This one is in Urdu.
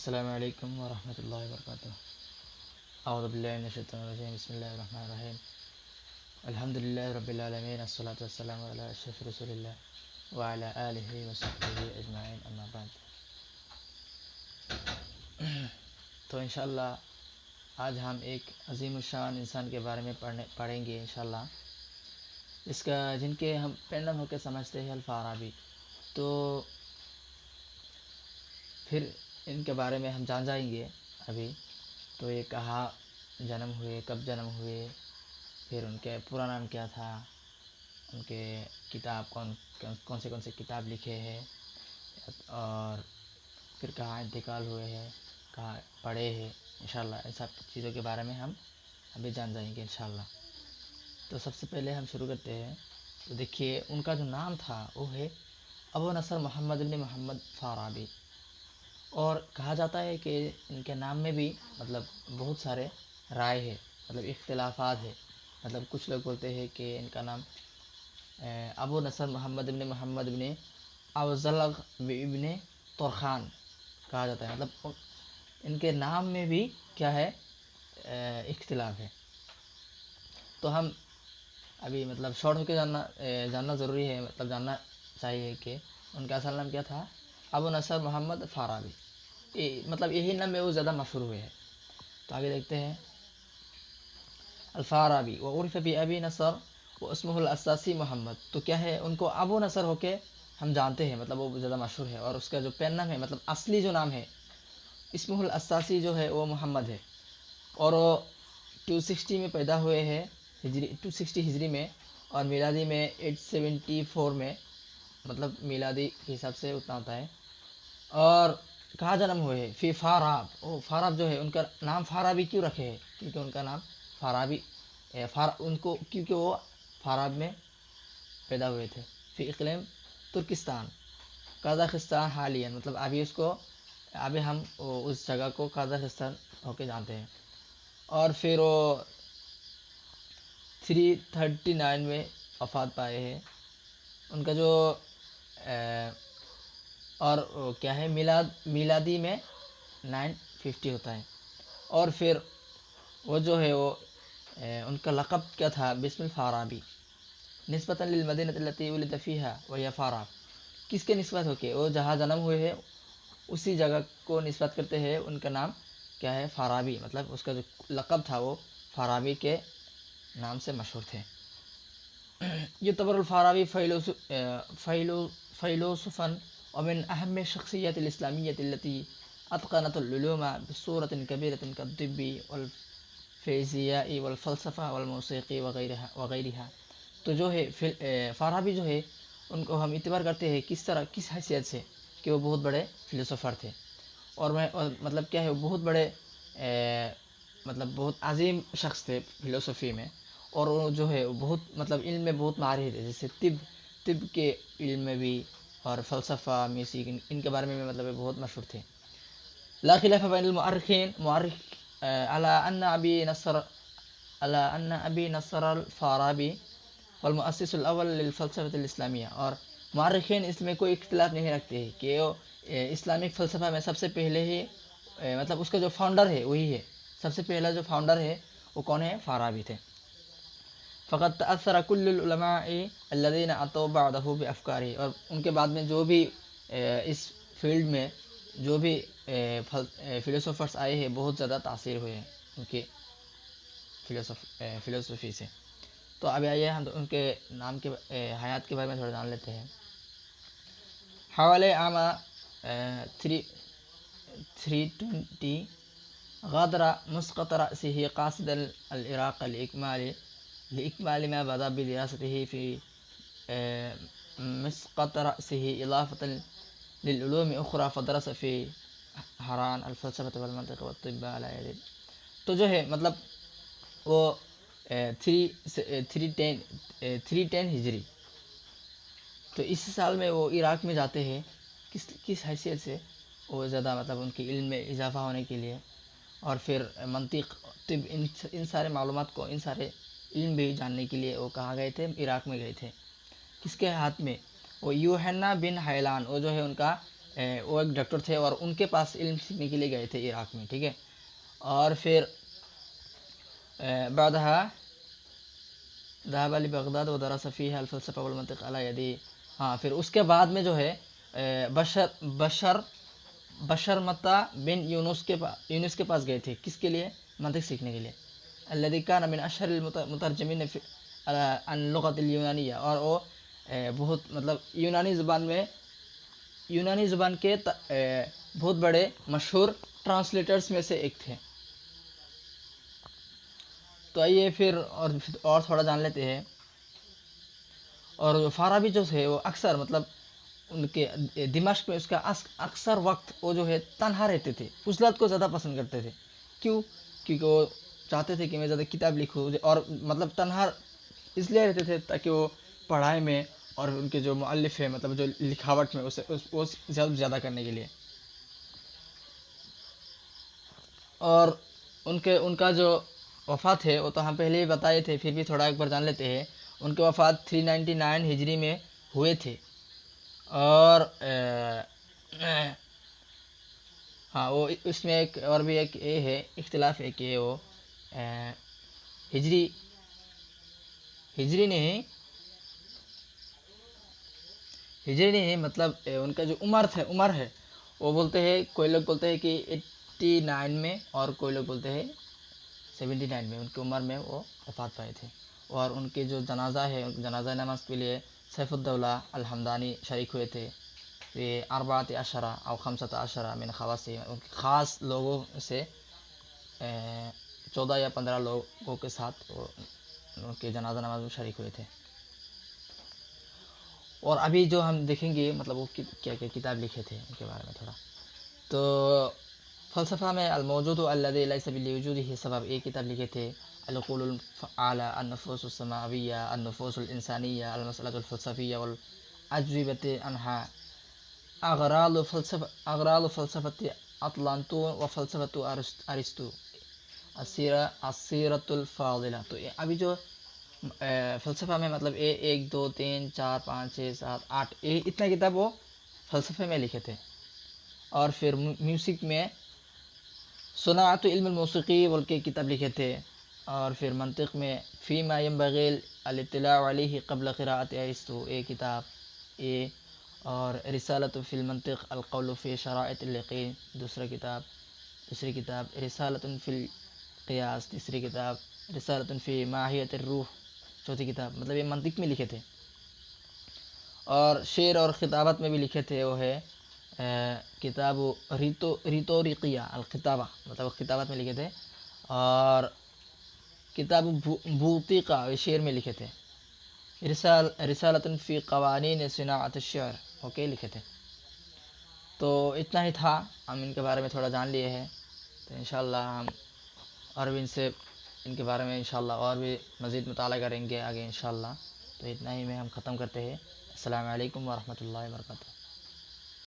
السلام علیکم ورحمۃ اللہ وبرکاتہ۔ اعوذ باللہ من الشیطان الرجیم، بسم اللہ الرحمن الرحیم، الحمد للہ رب العالمین، الصلاۃ والسلام علی اشرف رسول اللہ وعلی آلہ وصحبہ اجمعین، اما بعد۔ تو انشاءاللہ آج ہم ایک عظیم الشان انسان کے بارے میں پڑھیں گے انشاءاللہ، جن کے ہم پین نام ہو کے سمجھتے ہیں الفارابی۔ تو پھر ان کے بارے میں ہم جان جائیں گے ابھی۔ تو یہ کہاں جنم ہوئے، کب جنم ہوئے، پھر ان کے پورا نام کیا تھا، ان کے کتاب کون سے کتاب لکھے ہیں، اور پھر کہاں انتقال ہوئے ہیں، کہاں پڑھے ہیں، انشاءاللہ ان سب چیزوں کے بارے میں ہم ابھی جان جائیں گے انشاءاللہ۔ تو سب سے پہلے ہم شروع کرتے ہیں۔ تو دیکھیے ان کا جو نام تھا وہ ہے ابو نصر محمد بن محمد فارابی، اور کہا جاتا ہے کہ ان کے نام میں بھی بہت سارے رائے ہے، اختلافات ہے۔ کچھ لوگ بولتے ہیں کہ ان کا نام ابو نصر محمد بن محمد بن اوزلغ ابن طرخان کہا جاتا ہے، ان کے نام میں بھی کیا ہے، اختلاف ہے۔ تو ہم ابھی شارٹ ہو کے جاننا ضروری ہے، جاننا چاہیے کہ ان کا اصل نام کیا تھا، ابو نصر محمد فارابی۔ یہی نام میں وہ زیادہ مشہور ہوئے ہیں۔ تو آگے دیکھتے ہیں۔ الفارابی وعرف بأبی نصر واسمہ الاساسی محمد، تو کیا ہے، ان کو ابو نصر ہو کے ہم جانتے ہیں، وہ زیادہ مشہور ہے، اور اس کا جو پین نام ہے، اصلی جو نام ہے اسمہ الاساسی جو ہے وہ محمد ہے، اور وہ 260 میں پیدا ہوئے ہیں، 260 ہجری میں، اور میلادی میں 874 میں، میلادی کے حساب سے اتنا ہوتا ہے۔ اور کہاں جنم ہوئے ہیں، فی فاراب، فاراب جو ہے ان کا نام فارابی کیوں رکھے ہیں، کیونکہ ان کا نام فارابی کیونکہ وہ فاراب میں پیدا ہوئے تھے۔ فی اقلیم ترکستان قازقستان حالین، ابھی ہم اس جگہ کو قازقستان ہو کے جانتے ہیں۔ اور پھر وہ 339 میں وفات پائے ہیں۔ ان کا جو اور کیا ہے، میلادی میں 950 ہوتا ہے۔ اور پھر وہ جو ہے ان کا لقب کیا تھا، بسم الفارابی، نسبتاً للمدینہ التي ولد فيها وهي فاراب، کس کے نسبت ہو کے، وہ جہاں جنم ہوئے ہیں اسی جگہ کو نسبت کرتے ہیں، ان کا نام کیا ہے، فارابی، اس کا جو لقب تھا وہ فارابی کے نام سے مشہور تھے۔ یعتبر الفارابی فیلسوفاً ومن أهم الشخصيات الإسلامية التي أتقنت العلوم بصورة كبيرة كالطب والفيزياء والفلسفة والموسيقى وغيرها۔ تو جو ہے فارابی جو ہے ان کو ہم اعتبار کرتے ہیں کس حیثیت سے، کہ وہ بہت بڑے فلسفر تھے، اور کیا ہے، وہ بہت بڑے بہت عظیم شخص تھے فلسفی میں، اور وہ جو ہے بہت علم میں بہت ماہر تھے، جیسے طب کے علم میں بھی، اور فلسفہ، میوزک، ان کے بارے میں بہت مشہور تھے۔ لا خلاف بین المؤرخین على أن أبي نصر الفارابی والمؤسس الاول للفلسفة الاسلامیہ، اور مؤرخین اس میں کوئی اختلاف نہیں رکھتے ہیں کہ وہ اسلامک فلسفہ میں سب سے پہلے ہی اس کا جو فاؤنڈر ہے وہی ہے، سب سے پہلا جو فاؤنڈر ہے وہ کون ہے، فارابی تھے۔ فقط تأثر كل العلماء الذين أتوا بعده بأفكاره، اور ان کے بعد میں جو بھی اس فیلڈ میں جو بھی فلسفرس آئے ہیں بہت زیادہ تاثیر ہوئے ہیں ان کے فلسفی سے۔ تو ابھی آئیے ہم ان کے نام کے حیات کے بارے میں تھوڑا جان لیتے ہیں۔ حوالے عام 320 غادر مسقط رأسه قاصدا العراق لإكمال ما بدأ بدراسته في مسقط رأسه إضافة للعلوم أخرى، فدرس في حران الفلسفة والمنطق والطب على يد۔ تو جو ہے وہ 310 ہجری، تو اس سال میں وہ عراق میں جاتے ہیں، کس حیثیت سے، وہ زیادہ ان کے علم میں اضافہ ہونے کے لیے، اور پھر منطق، طب، ان سارے معلومات کو، ان سارے علم بھی جاننے کے لیے وہ کہاں گئے تھے، عراق میں گئے تھے۔ کس کے ہاتھ میں، وہ یوحنا بن حیلان، وہ جو ہے ان کا وہ ایک ڈاکٹر تھے اور ان کے پاس علم سیکھنے کے لیے گئے تھے عراق میں، ٹھیک ہے. اور پھر بعدها ذهب لبغداد ودرس فيها الفلسفة والمنطق على يدي. ہاں پھر اس کے بعد میں جو ہے بشر متا بن یونس کے پاس گئے تھے. کس کے لیے؟ منطق سیکھنے کے لیے. الذي كان من اشهر المترجمين عن اللغة اليونانية، اور وہ بہت مطلب یونانی زبان کے بہت بڑے مشہور ٹرانسلیٹرز میں سے ایک تھے. تو آئیے پھر اور تھوڑا جان لیتے ہیں. اور فارابی جو تھے وہ اکثر مطلب ان کے دمشق میں اس کا اکثر وقت وہ جو ہے تنہا رہتے تھے، عزلت کو زیادہ پسند کرتے تھے. کیوں؟ کیونکہ وہ چاہتے تھے کہ میں زیادہ کتاب لکھوں، اور مطلب تنہا اس لیے رہتے تھے تاکہ وہ پڑھائی میں اور ان کے جو مؤلف ہے مطلب جو لکھاوٹ میں وہ زیادہ سے زیادہ کرنے کے لیے. اور ان کا جو وفات ہے وہ تو ہم پہلے ہی بتائے تھے، پھر بھی تھوڑا ایک بار جان لیتے ہیں. ان کے وفات 399 ہجری میں ہوئے تھے. اور ہاں وہ اس میں ایک اور بھی ایک یہ ہے اختلاف ہے کہ وہ ہجری نہیں مطلب ان کا جو عمر ہے وہ بولتے ہیں، کوئی لوگ بولتے ہیں کہ 89 میں اور کوئی لوگ بولتے ہیں 79 میں ان کی عمر میں وہ وفات پائے تھے. اور ان کے جو جنازہ ہے، جنازہ نماز کے لیے سیف الدولہ الحمدانی شریک ہوئے تھے. یہ 14 او 15 من خواص، ان کے خاص لوگوں سے 14 یا 15 لوگوں کے ساتھ وہ ان کے جنازہ نماز میں شریک ہوئے تھے. اور ابھی جو ہم دیکھیں گے مطلب وہ کیا کیا کتاب لکھے تھے ان کے بارے میں تھوڑا. تو فلسفہ میں الموجود الذی لیس لوجودہ سبب ایک کتاب لکھے تھے. العقول الفعالہ، النفوس السماویہ، النفوس الانسانیہ، المسئلۃ الفلسفیہ والاجوبۃ عنہا، اغراض فلسفۃ اطلانتون و فلسفۃ ارسطو، السیرۃ الفاضلہ. تو ابھی جو فلسفہ میں مطلب 1 2 3 4 5 6 7 8 اتنا کتاب وہ فلسفے میں لکھے تھے. اور پھر میوزک میں صناعت علم الموسیقی بول کے کتاب لکھے تھے. اور پھر منطق میں فیما ینبغی الاطلاع علیہ قبل قراءۃ ارسطو کتاب یہ. اور رسالۃ فی المنطق القول فی شرائط الیقین دوسری کتاب رسالۃ فی القیاس تیسری کتاب رسالۃ فی ماہیت الروح چوتھی کتاب. مطلب یہ منطق میں لکھے تھے. اور شعر اور خطابت میں بھی لکھے تھے. وہ ہے کتاب ریتورقیہ الخطابہ، مطلب خطابت میں لکھے تھے. اور کتاب بوتیقہ شعر میں لکھے تھے. رسالۃ فی قوانین صناعت الشعر لکھے تھے. تو اتنا ہی تھا، ہم ان کے بارے میں تھوڑا جان لیے ہیں. تو انشاءاللہ ہم اور بھی ان کے بارے میں انشاءاللہ اور بھی مزید مطالعہ کریں گے آگے انشاءاللہ. تو اتنا ہی میں ہم ختم کرتے ہیں. السلام علیکم ورحمۃ اللہ وبرکاتہ.